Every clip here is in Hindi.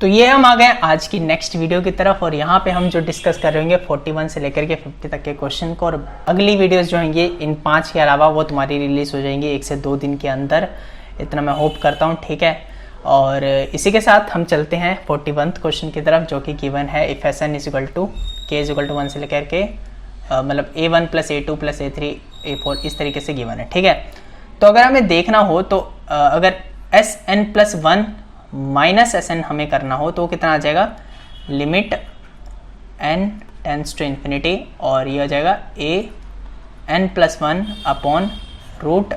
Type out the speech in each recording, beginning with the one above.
तो ये हम आ गए आज की नेक्स्ट वीडियो की तरफ और यहाँ पे हम जो डिस्कस कर रहे होंगे 41 से लेकर के 50 तक के क्वेश्चन को। और अगली वीडियोस जो होंगी इन 5 के अलावा वो तुम्हारी रिलीज हो जाएंगी 1 से 2 दिन के अंदर, इतना मैं होप करता हूँ, ठीक है। और इसी के साथ हम चलते हैं 41th क्वेश्चन की तरफ, जो कि गिवन है इफ SN = K = 1 से लेकर के मतलब A1 + A2 + A3 A4 इस तरीके से गिवन है, ठीक है। तो अगर हमें देखना हो तो अगर SN + 1 - SN हमें करना हो तो कितना आ जाएगा, limit n tends to infinity और ये आ जाएगा AN + 1 अपॉन रूट,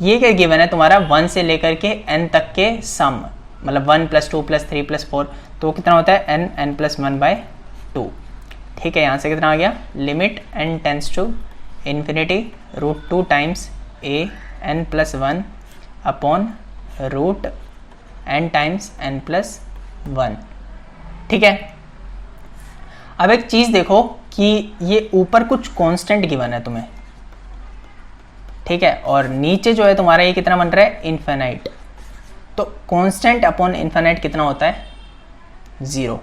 ये क्या गिवन है तुम्हारा 1 से लेकर के n तक के सम, मतलब 1 + 2 + 3 + 4, तो कितना होता है n + 1/2, ठीक है। यहाँ से कितना आ गया, limit n tends to infinity √2 times AN + 1 upon root n times n + 1, ठीक है। अब एक चीज़ देखो कि ये ऊपर कुछ कांस्टेंट गिवन है तुम्हें, ठीक है, और नीचे जो है तुम्हारा ये कितना बन रहा है, इन्फिनाइट। तो कांस्टेंट अपॉन इन्फिनाइट कितना होता है, 0।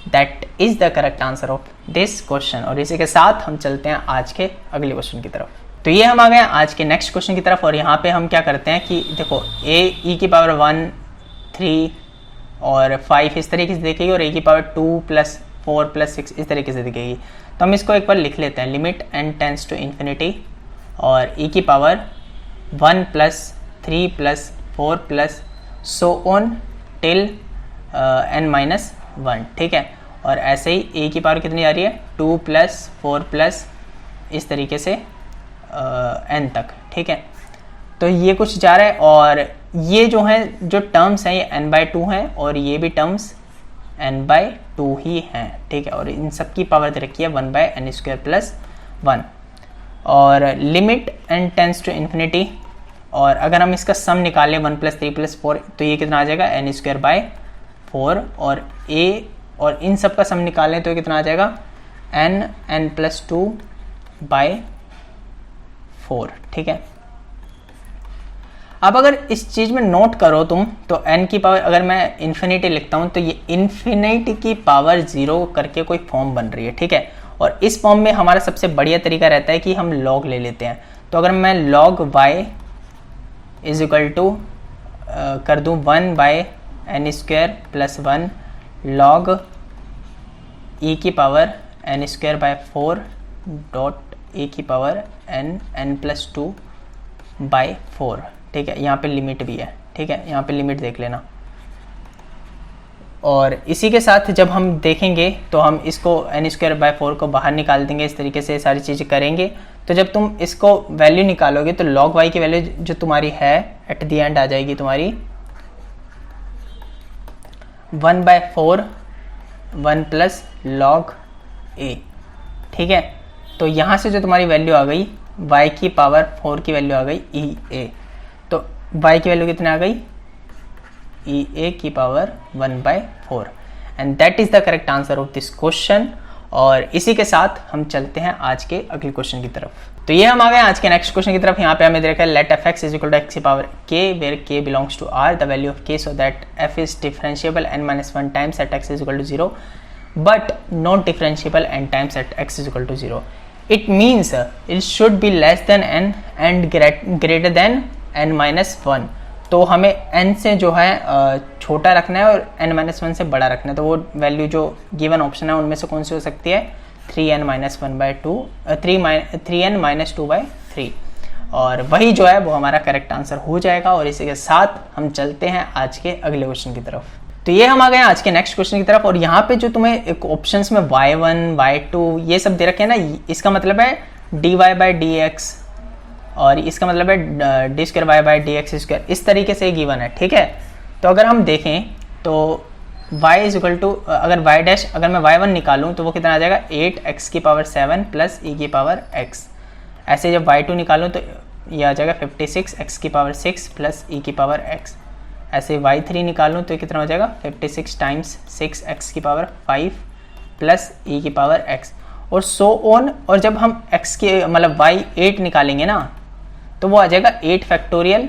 That is the correct answer of this question. और इसी के साथ हम चलते हैं आज के अगले क्वेश्चन की तरफ। तो ये हम आ गए आज के नेक्स्ट क्वेश्चन की तरफ और यहाँ पे हम क्या करते हैं कि देखो e⁻1 3 और 5 इस तरीके से दिखेगी और e⁻2 + 4 + 6 इस तरीके से दिखेगी। तो हम इसको एक बार लिख लेते हैं, limit n tends to infinity और e⁻1 + 3 + 4 + so on till n-1, ठीक है। और ऐसे ही a की पावर कितनी आ रही है, 2 + 4 + इस तरीके से n तक, ठीक है। तो ये कुछ जा रहा है और ये जो है जो टर्म्स हैं ये n/2 हैं और ये भी टर्म्स n/2 ही हैं, ठीक है। और इन सब की पावर दे रखी है 1/n² + 1 और limit n tends to infinity. और अगर हम इसका सम निकालें 1 + 3 + 4 तो ये कितना आ जाएगा, n² / 4 और a और इन सब का सम निकालें तो ये कितना आ जाएगा, n + 2/4, ठीक है। अब अगर इस चीज़ में नोट करो तुम तो n की पावर अगर मैं इन्फिनिटी लिखता हूँ तो ये इन्फिनिटी की पावर 0 करके कोई फॉर्म बन रही है, ठीक है। और इस फॉर्म में हमारा सबसे बढ़िया तरीका रहता है कि हम लॉग ले लेते हैं। तो अगर मैं log y = कर दूँ 1/n² + 1 log e⁻n²/4 e⁻n + 2/4, ठीक है। यहाँ पे लिमिट भी है, ठीक है, यहाँ पे लिमिट देख लेना। और इसी के साथ जब हम देखेंगे तो हम इसको n²/4 को बाहर निकाल देंगे, इस तरीके से सारी चीज़ें करेंगे। तो जब तुम इसको वैल्यू निकालोगे तो log y की वैल्यू जो तुम्हारी है एट दी एंड आ जाएगी तुम्हारी 1/4 1 + log a, ठीक है। तो यहाँ से जो तुम्हारी वैल्यू आ गई y की पावर 4 की वैल्यू आ गई EA। तो y की वैल्यू कितनी आ गई, EA की power 1/4 and that is the correct answer of this question. और इसी के साथ हम चलते हैं आज के अगले क्वेश्चन की तरफ। तो ये हम आ गए आज के नेक्स्ट क्वेश्चन की तरफ। यहाँ पे हमें देखा है late fx = x⁻k where k belongs to R, the value of k so that f is differentiable n-1 times at x = 0 but not differentiable n times at x = 0. It means it should be less than n and greater than n-1. तो हमें n से जो है छोटा रखना है और n-1 से बड़ा रखना है। तो वो वैल्यू जो गिवन ऑप्शन है उनमें से कौन सी हो सकती है, 3n - 2/3 और वही जो है वो हमारा करेक्ट आंसर हो जाएगा। और इसी के साथ हम चलते हैं आज के अगले क्वेश्चन की तरफ। तो ये हम आ गए आज के नेक्स्ट क्वेश्चन की तरफ और यहाँ पे जो तुम्हें एक ऑप्शंस में y1 y2 ये सब दे रखे हैं ना, इसका मतलब है dy/dx और इसका मतलब है d²y/dx², इस तरीके से गिवन है, ठीक है। तो अगर हम देखें तो y = अगर y' अगर मैं y1 निकालूं तो वो कितना आ जाएगा, 8x⁻7 + e⁻x। ऐसे जब y2 निकालूं तो ये आ जाएगा 56x⁻6 + e⁻x। ऐसे y3 निकालूं तो कितना हो जाएगा, 56 टाइम्स 6x⁵ + e⁻x और सो ऑन। और जब हम x के मतलब y8 निकालेंगे ना तो वो आ जाएगा 8 फैक्टोरियल,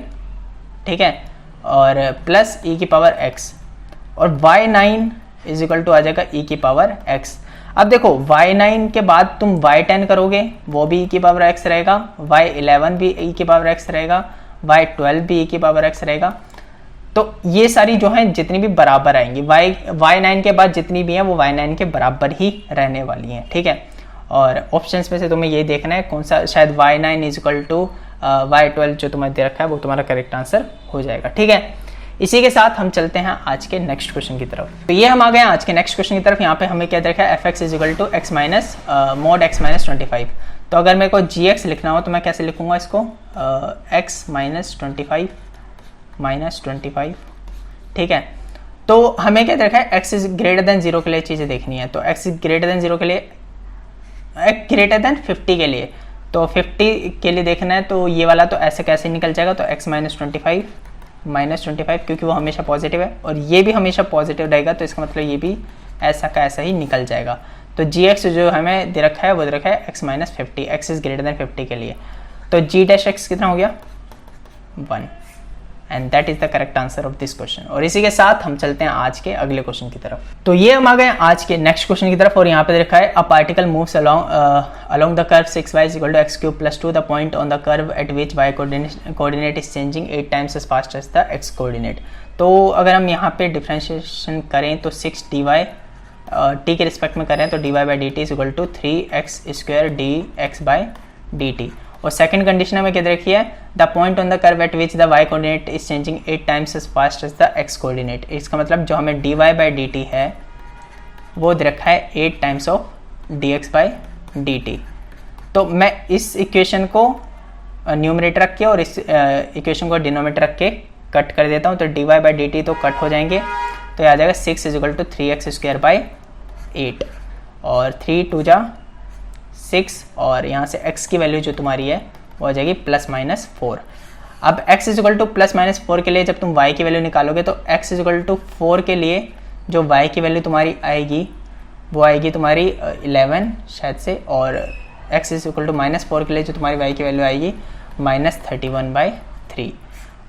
ठीक है, और प्लस e⁻x और y9 इज इक्वल टू आ जाएगा e की पावर x। अब देखो y9 के बाद तुम y10 करोगे, वो भी e की पावर x रहेगा, y11 भी e की पावर x रहेगा, y12 भी e की पावर x रहेगा। तो ये सारी जो है जितनी भी बराबर आएंगी, y9 के बाद जितनी भी हैं वो y9 के बराबर ही रहने वाली हैं, ठीक है। और ऑप्शंस में से तुम्हें ये देखना है कौन सा, शायद y9 is equal to y12 जो तुम्हें दे रखा है वो तुम्हारा करेक्ट आंसर हो जाएगा, ठीक है। इसी के साथ हम चलते हैं आज के नेक्स्ट क्वेश्चन की तरफ। तो ये हम आ गए हैं आज के नेक्स्ट क्वेश्चन की तरफ। यहाँ पे हमें क्या दे रखा है, F X is equal to X minus mod X minus 25। तो अगर मेरे को जी एक्स लिखना हो तो मैं कैसे लिखूंगा इसको, एक्स माइनस 25 माइनस 25, ठीक है। तो हमें क्या दे रखा है, एक्स इज ग्रेटर देन 0 के लिए चीज़ें देखनी है। तो एक्स इज ग्रेटर देन 0 के लिए, ग्रेटर देन 50 के लिए, तो 50 के लिए देखना है। तो ये वाला तो ऐसे कैसे निकल जाएगा, तो एक्स माइनस 25 माइनस 25, क्योंकि वो हमेशा पॉजिटिव है और ये भी हमेशा पॉजिटिव रहेगा, तो इसका मतलब ये भी ऐसा का ऐसा ही निकल जाएगा। तो जी एक्स जो हमें दे रखा है वो दे रखा है x minus 50, x is greater than 50 के लिए। तो जी डैश एक्स कितना हो गया, 1, and that is the correct answer of this question. और इसी के साथ हम चलते हैं आज के अगले क्वेश्चन की तरफ। तो ये हम आ गए आज के नेक्स्ट क्वेश्चन की तरफ, और यहाँ पे देखा है a particle moves along the curve 6y is equal to x cube plus 2, the point on the curve at which y coordinate is changing 8 times as fast as the x coordinate। तो अगर हम यहाँ पे डिफ्रेंशिएशन करें तो 6 dy t के रिस्पेक्ट में करें तो dy by dt is equal to 3x square dx by dt। और सेकंड कंडीशन हमें क्या रखी है, the point on the curve at which the y coordinate is changing 8 times as fast as the x coordinate. इसका मतलब जो हमें dy by dt है वो दे रखा है 8 times of dx by dt। तो मैं इस इक्वेशन को न्यूमरेटर रख के और इस इक्वेशन को डिनोमिनेटर रख के कट कर देता हूँ। तो dy by dt तो कट हो जाएंगे, तो आ जाएगा 6 is equal to 3x square by 8, और 3 2 जा 6, और यहाँ से x की वैल्यू जो तुम्हारी है वो आ जाएगी प्लस माइनस 4। अब x is equal to plus minus 4 के लिए जब तुम y की वैल्यू निकालोगे तो x इज इक्वल टू 4 के लिए जो y की वैल्यू तुम्हारी आएगी वो आएगी तुम्हारी 11 शायद से, और x is equal to minus 4 के लिए जो तुम्हारी y की वैल्यू आएगी माइनस 31/3।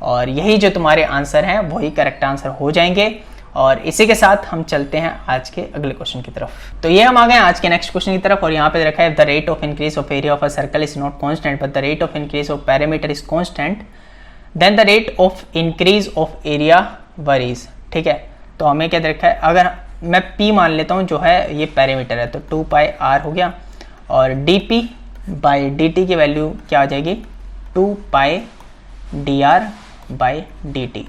और यही जो तुम्हारे आंसर हैं वही करेक्ट आंसर हो जाएंगे। और इसी के साथ हम चलते हैं आज के अगले क्वेश्चन की तरफ। तो ये हम आ गए आज के नेक्स्ट क्वेश्चन की तरफ, और यहाँ पे रखा है the rate of increase of area of a circle is not constant but the rate of increase of perimeter is constant, then the rate of increase of area varies, ठीक है। तो हमें क्या रखा है, अगर मैं p मान लेता हूँ जो है ये पैरामीटर है, तो 2πr हो गया, और dp बाई dt की वैल्यू क्या आ जाएगी 2πdr बाई dt।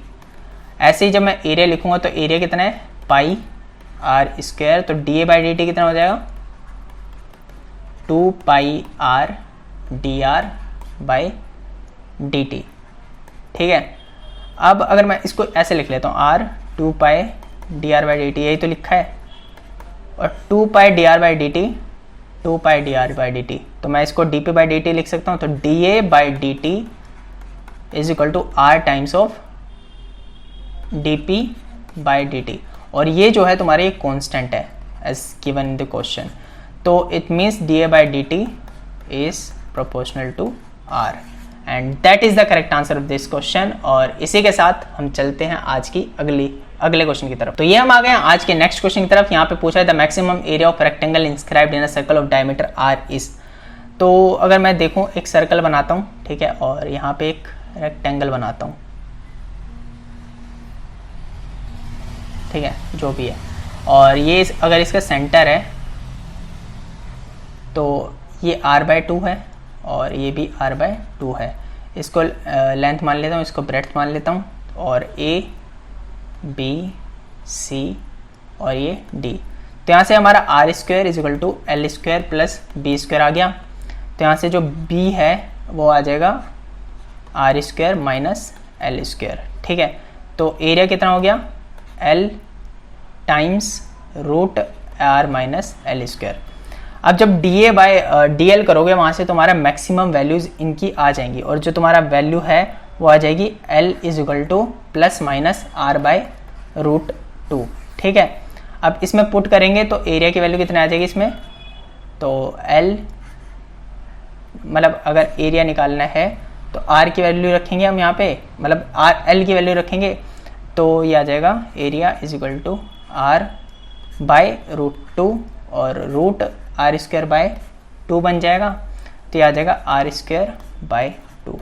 ऐसे ही जब मैं एरिया लिखूंगा तो एरिया कितना है पाई आर स्क्वायर, तो D A by D T कितना हो जाएगा 2πr dr बाई dt, ठीक है। अब अगर मैं इसको ऐसे लिख लेता हूँ r 2πdr बाई dt, यही तो लिखा है, और 2πdr by dt 2πdr by dt, तो मैं इसको dp बाई dt लिख सकता हूँ। तो da by dt is equal to r times of dp by dt, और ये जो है तुम्हारे कांस्टेंट है as given in the question. तो it means da by dt is proportional to r, and that is the correct answer of this question. और इसी के साथ हम चलते हैं आज की अगले क्वेश्चन की तरफ। तो ये हम आ गए हैं आज के नेक्स्ट क्वेश्चन की तरफ। यहाँ पे पूछा है the maximum area of rectangle inscribed in a circle of diameter r is. तो अगर मैं देखूँ एक सर्कल बनाता हूँ, ठीक है, और यहाँ पे एक रेक्टेंगल बनाता हूँ, ठीक है, जो भी है, और ये अगर इसका सेंटर है तो ये r/2 है और ये भी r/2 है। इसको लेंथ मान लेता हूँ, इसको ब्रेड्थ मान लेता हूँ, और a b c और ये d। तो यहाँ से हमारा r square is equal to l square plus b square आ गया। तो यहाँ से जो b है वो आ जाएगा r square minus l square, ठीक है। तो एरिया कितना हो गया l times root r minus l square. अब जब da बाय dl करोगे वहाँ से तुम्हारा मैक्सिमम वैल्यूज़ इनकी आ जाएंगी, और जो तुम्हारा वैल्यू है वो आ जाएगी l is equal to plus minus r by root 2, ठीक है। अब इसमें पुट करेंगे तो एरिया की वैल्यू कितने आ जाएगी इसमें, तो l मतलब अगर एरिया निकालना है तो r की वैल्यू रखेंगे हम यहाँ पे, मतलब l की वैल्यू रखेंगे तो ये आ जाएगा area is equal to R by √2 और रूट आर स्क्वायर बाय 2 बन जाएगा, तो ये आ जाएगा R square by 2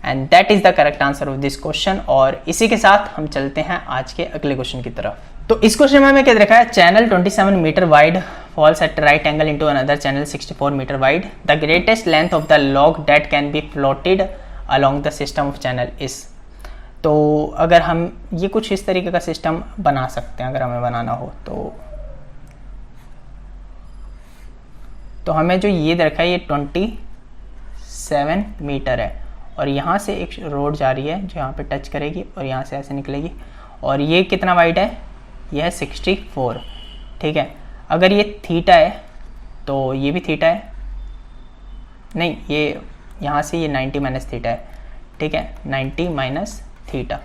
and that is the correct answer of this question. और इसी के साथ हम चलते हैं आज के अगले क्वेश्चन की तरफ। तो इस क्वेश्चन में हमें क्या देखा है, channel 27 meter wide falls at right angle into another channel 64 meter wide. The greatest length of the log that can be floated along the system of channel is. तो अगर हम ये कुछ इस तरीके का सिस्टम बना सकते हैं, अगर हमें बनाना हो तो हमें जो ये देखा है ये 27 मीटर है और यहाँ से एक रोड जा रही है जो यहाँ पे टच करेगी और यहाँ से ऐसे निकलेगी और ये कितना वाइड है, ये है 64, ठीक है। अगर ये थीटा है तो ये भी थीटा है, नहीं ये यहाँ से ये 90 माइनस थीटा है, ठीक है, 90 माइनस थीटा।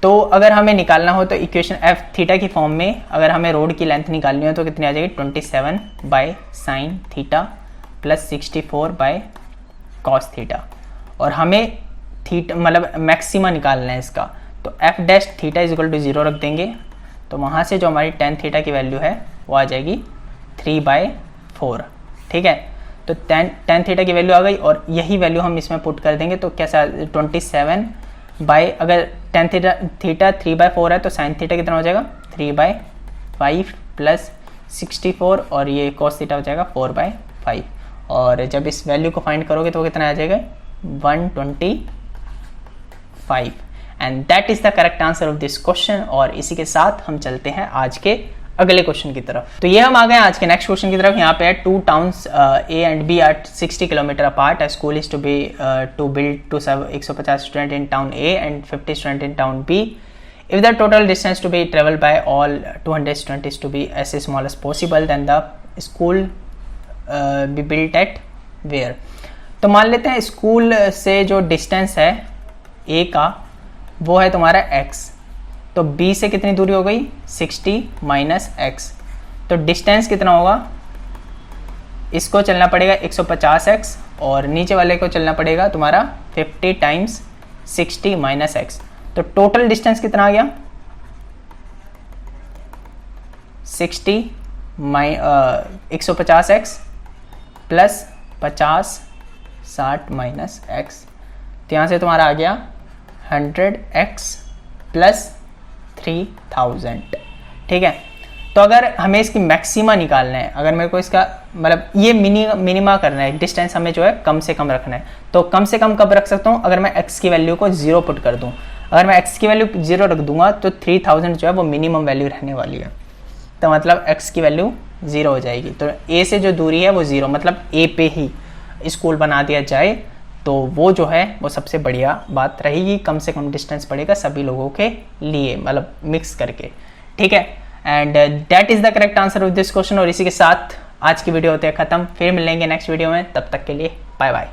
तो अगर हमें निकालना हो तो इक्वेशन एफ थीटा की फॉर्म में अगर हमें रोड की लेंथ निकालनी हो तो कितनी आ जाएगी, 27 by sine theta plus 64 by cos theta. और हमें थीटा मतलब मैक्सिमा निकालना है इसका, तो F dash theta is equal to 0 रख देंगे, तो वहाँ से जो हमारी tan थीटा की वैल्यू है वो आ जाएगी 3/4, ठीक है। तो tan थीटा की वैल्यू आ गई और यही वैल्यू हम इसमें पुट कर देंगे तो कैसा 27 बाय, अगर tan थीटा 3/4 है तो साइन थीटा कितना हो जाएगा 3/5 प्लस 64 और ये cos थीटा हो जाएगा 4/5 और जब इस वैल्यू को फाइंड करोगे तो कितना आ जाएगा 125 and that is the correct answer of this question. और इसी के साथ हम चलते हैं आज के अगले क्वेश्चन की तरफ। तो ये हम आ गए आज के नेक्स्ट क्वेश्चन की तरफ। यहाँ पे है 2 towns A and B are 60 kilometre apart. A school is to build to serve 150 student in town A and 50 student in town B. If the total distance to be traveled by all 200 students is to be as small as possible, then the school be built at where? तो मान लेते हैं स्कूल से जो डिस्टेंस है A का वो है तुम्हारा x, तो B से कितनी दूरी हो गई 60 माइनस x, तो डिस्टेंस कितना होगा, इसको चलना पड़ेगा 150x और नीचे वाले को चलना पड़ेगा तुम्हारा 50 टाइम्स 60 माइनस x, तो टोटल डिस्टेंस कितना आ गया 150x प्लस 50 60 माइनस x, तो यहाँ से तुम्हारा आ गया 100x प्लस 3000, ठीक है। तो अगर हमें इसकी मैक्सिमा निकालना है, अगर मेरे को इसका मतलब ये मिनिमा करना है, डिस्टेंस हमें जो है कम से कम रखना है, तो कम से कम कब रख सकता हूँ, अगर मैं x की वैल्यू को 0 पुट कर दूँ। अगर मैं x की वैल्यू 0 रख दूंगा तो 3000 जो है वो मिनिमम वैल्यू रहने वाली है, तो मतलब x की वैल्यू 0 हो जाएगी। तो a से जो दूरी है वो 0, मतलब a पे ही स्कूल बना दिया जाए तो वो जो है वो सबसे बढ़िया बात रहेगी, कम से कम डिस्टेंस पड़ेगा सभी लोगों के लिए, मतलब मिक्स करके, ठीक है। And that is the correct answer of this question. और इसी के साथ आज की वीडियो होते हैं खत्म, फिर मिलेंगे नेक्स्ट वीडियो में, तब तक के लिए बाय बाय।